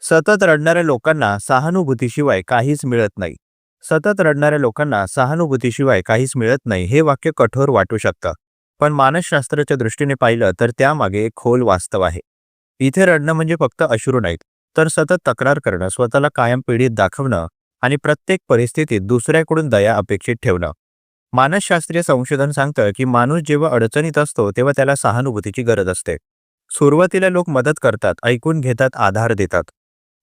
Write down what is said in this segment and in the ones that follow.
सतत रडणाऱ्या लोकांना सहानुभूतीशिवाय काहीच मिळत नाही. सतत रडणाऱ्या लोकांना सहानुभूतीशिवाय काहीच मिळत नाही हे वाक्य कठोर वाटू शकतं. पण मानसशास्त्राच्या दृष्टीने पाहिलं तर त्यामागे एक खोल वास्तव आहे. इथे रडणं म्हणजे फक्त अश्रू नाहीत, तर सतत तक्रार करणं, स्वतःला कायम पीडित दाखवणं आणि प्रत्येक परिस्थितीत दुसऱ्याकडून दया अपेक्षित ठेवणं. मानसशास्त्रीय संशोधन सांगतं की माणूस जेव्हा अडचणीत असतो तेव्हा त्याला सहानुभूतीची गरज असते. सुरुवातीला लोक मदत करतात, ऐकून घेतात, आधार देतात.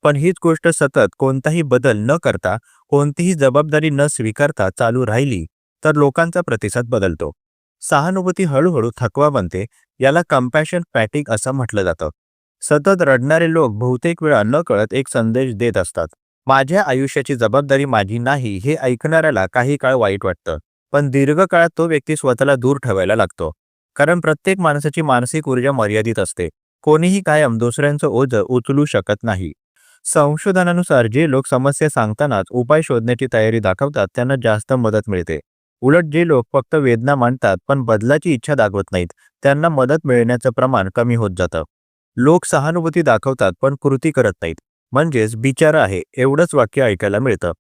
पण हीच गोष्ट सतत कोणताही बदल न करता, कोणतीही जबाबदारी न स्वीकारता चालू राहिली तर लोकांचा प्रतिसाद बदलतो. सहानुभूती हळूहळू थकवा बनते. याला कंपॅशन फॅटिक असं म्हटलं जातं. सतत रडणारे लोक बहुतेक वेळा नकळत एक संदेश देत असतात. माझ्या आयुष्याची जबाबदारी माझी नाही हे ऐकणाऱ्याला काही काळ वाईट वाटतं. पण दीर्घकाळात तो व्यक्ती स्वतःला दूर ठेवायला लागतो. कारण प्रत्येक माणसाची मानसिक ऊर्जा मर्यादित असते. कोणीही कायम दुसऱ्यांचं ओझं उचलू शकत नाही. संशोधनानुसार जे लोक समस्या सांगतानाच उपाय शोधण्याची तयारी दाखवतात त्यांना जास्त मदत मिळते. उलट जे लोक फक्त वेदना मांडतात पण बदलाची इच्छा दाखवत नाहीत त्यांना मदत मिळण्याचं प्रमाण कमी होत जातं. लोक सहानुभूती दाखवतात पण कृती करत नाहीत. म्हणजेच बिचारा आहे एवढंच वाक्य ऐकायला मिळतं.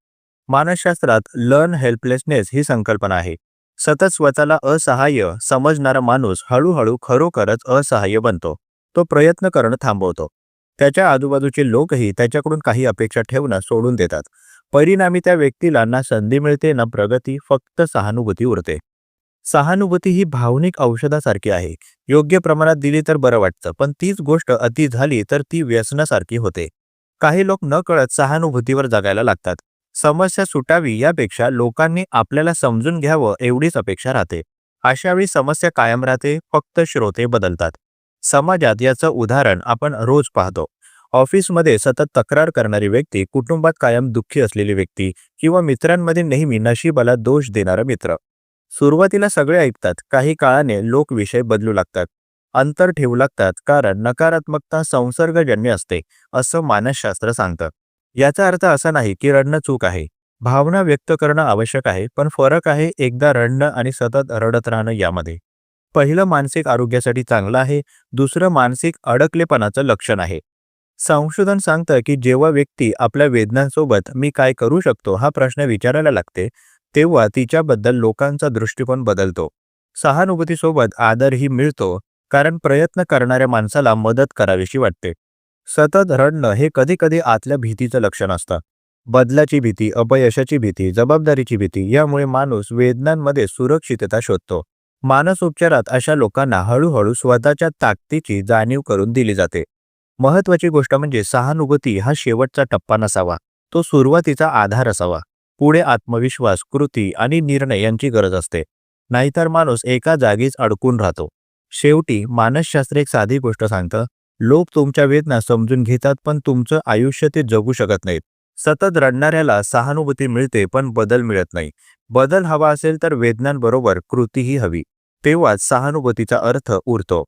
मानसशास्त्रात लर्न हेल्पलेसनेस ही संकल्पना आहे. सतत स्वतःला असहाय्य समजणारा माणूस हळूहळू खरोखरच असहाय्य बनतो. तो प्रयत्न करणं थांबवतो. त्याच्या आजूबाजूचे लोकही त्याच्याकडून काही अपेक्षा ठेवणं सोडून देतात. परिणामी त्या व्यक्तीला ना संधी मिळते ना प्रगती, फक्त सहानुभूती उरते. सहानुभूती ही भावनिक औषधासारखी आहे. योग्य प्रमाणात दिली तर बरं वाटतं, पण तीच गोष्ट अति झाली तर ती व्यसनासारखी होते. काही लोक नकळत सहानुभूतीवर जगायला लागतात. समस्या सुटावी यापेक्षा लोकांनी आपल्याला समजून घ्यावं एवढीच अपेक्षा राहते. अशा वेळी समस्या कायम राहते, फक्त श्रोते बदलतात. समाजात याचं उदाहरण आपण रोज पाहतो. ऑफिसमध्ये सतत तक्रार करणारी व्यक्ती, कुटुंबात कायम दुःखी असलेली व्यक्ती किंवा मित्रांमध्ये नेहमी नशिबाला दोष देणारा मित्र. सुरुवातीला सगळे ऐकतात, काही काळाने लोक विषय बदलू लागतात, अंतर ठेवू लागतात, कारण नकारात्मकता संसर्गजन्य असते असं मानसशास्त्र सांगतं. याचा अर्थ असा नाही की रडणं चूक आहे. भावना व्यक्त करणं आवश्यक आहे, पण फरक आहे एकदा रडणं आणि सतत रडत राहणं यामध्ये. पहिलं मानसिक आरोग्यासाठी चांगलं आहे, दुसरं मानसिक अडकलेपणाचं लक्षण आहे. संशोधन सांगतं की जेव्हा व्यक्ती आपल्या वेदनांसोबत मी काय करू शकतो हा प्रश्न विचारायला लागते, तेव्हा तिच्याबद्दल लोकांचा दृष्टिकोन बदलतो. सहानुभूतीसोबत आदरही मिळतो, कारण प्रयत्न करणाऱ्या माणसाला मदत करावीशी वाटते. सतत रडणं हे कधी-कधी आतल्या भीतीचं लक्षण असतं. बदलाची भीती, अपयशाची भीती, जबाबदारीची भीती यामुळे माणूस वेदनांमध्ये सुरक्षितता शोधतो. मानसोपचारात अशा लोकांना हळूहळू स्वतःच्या ताकदीची जाणीव करून दिली जाते. महत्वाची गोष्ट म्हणजे सहानुभूती हा शेवटचा टप्पा नसावा, तो सुरुवातीचा आधार असावा. पुढे आत्मविश्वास, कृती आणि निर्णय यांची गरज असते. नाहीतर माणूस एका जागीच अडकून राहतो. शेवटी मानसशास्त्र एक साधी गोष्ट सांगतं, लोक तुमच्या वेदना समजून घेतात पण तुमचं आयुष्य ते जगू शकत नाहीत. सतत रडणाऱ्याला सहानुभूती मिळते पण बदल मिळत नाही. बदल हवा असेल तर वेदनांबरोबर कृतीही हवी. तेव्हाच सहानुभूतीचा अर्थ उरतो.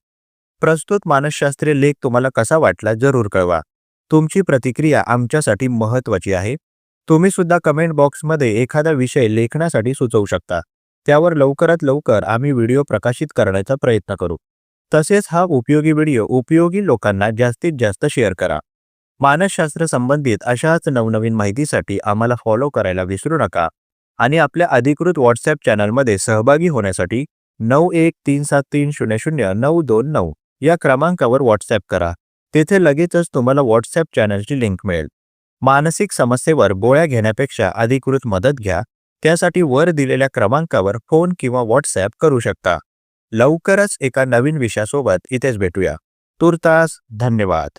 प्रस्तुत मानसशास्त्रीय लेख तुम्हाला कसा वाटला जरूर कळवा. तुमची प्रतिक्रिया आमच्यासाठी महत्त्वाची आहे. तुम्ही सुद्धा कमेंट बॉक्समध्ये एखादा विषय लेखनासाठी सुचवू शकता. त्यावर लवकरात लवकर आम्ही व्हिडिओ प्रकाशित करण्याचा प्रयत्न करू. तसेच हा उपयोगी व्हिडिओ उपयोगी लोकांना जास्तीत जास्त शेअर करा. मानसशास्त्र संबंधित अशाच नवनवीन माहितीसाठी आम्हाला फॉलो करायला विसरू नका आणि आपल्या अधिकृत व्हॉट्सॲप चॅनलमध्ये सहभागी होण्यासाठी 9137300929 या क्रमांकावर व्हॉट्सॲप करा. तेथे लगेचच तुम्हाला व्हॉट्सॲप चॅनलची लिंक मिळेल. मानसिक समस्येवर गोळ्या घेण्यापेक्षा अधिकृत मदत घ्या. त्यासाठी वर दिलेल्या क्रमांकावर फोन किंवा व्हॉट्सॲप करू शकता. लवकरच एका नवीन विषयासोबत इथेच भेटूया. तूर्तास धन्यवाद.